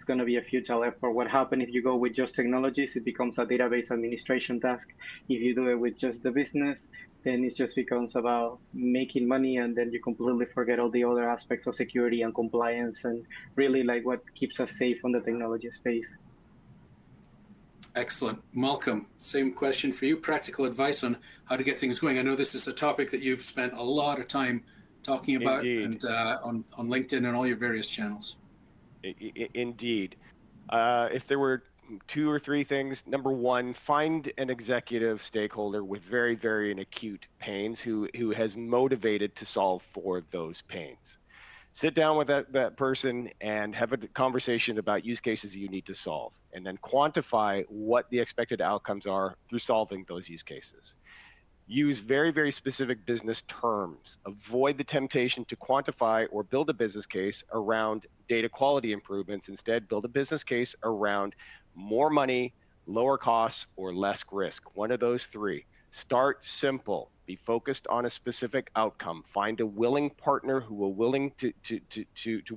going to be a futile effort. What happens if you go with just technologies? It becomes a database administration task. If you do it with just the business, then it just becomes about making money, and then you completely forget all the other aspects of security and compliance and really like what keeps us safe on the technology space. Excellent. Malcolm, same question for you. Practical advice on how to get things going. I know this is a topic that you've spent a lot of time talking about. Indeed. And on LinkedIn and all your various channels. Indeed. If there were 2 or 3 things, number 1, find an executive stakeholder with very, very acute pains who has motivated to solve for those pains. Sit down with that person and have a conversation about use cases you need to solve, and then quantify what the expected outcomes are through solving those use cases. Use very, very specific business terms. Avoid the temptation to quantify or build a business case around data quality improvements. Instead, build a business case around more money, lower costs, or less risk. One of those 3. Start simple. Be focused on a specific outcome. Find a willing partner who will willing to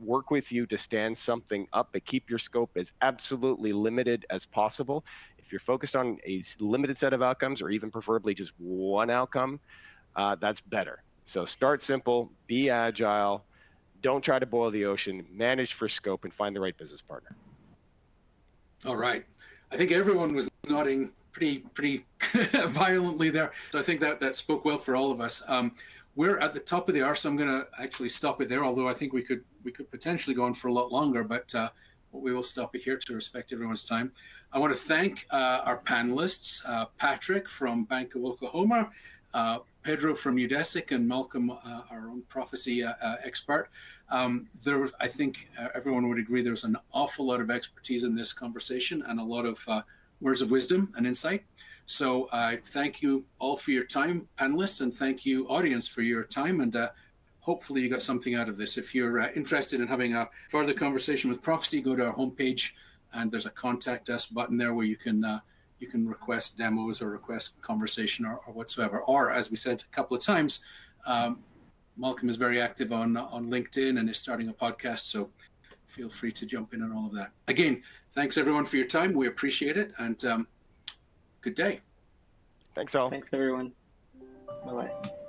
work with you to stand something up, but keep your scope as absolutely limited as possible. If you're focused on a limited set of outcomes, or even preferably just one outcome, that's better. So start simple, be agile, don't try to boil the ocean, manage for scope, and find the right business partner. All right. I think everyone was nodding pretty violently there. So I think that spoke well for all of us. We're at the top of the hour, so I'm going to actually stop it there, although I think we could potentially go on for a lot longer, but we will stop it here to respect everyone's time. I want to thank our panelists, Patrick from Bank of Oklahoma, Pedro from Udesic and Malcolm, our own prophecy expert. I think everyone would agree there's an awful lot of expertise in this conversation and a lot of words of wisdom and insight. So I thank you all for your time, panelists, and thank you, audience, for your time. And hopefully you got something out of this. If you're interested in having a further conversation with Prophecy, go to our homepage, and there's a contact us button there where you can request demos or request conversation or whatsoever. Or, as we said a couple of times, Malcolm is very active on LinkedIn and is starting a podcast, so feel free to jump in on all of that. Again, thanks everyone for your time. We appreciate it, and good day. Thanks all. Thanks everyone. Bye-bye.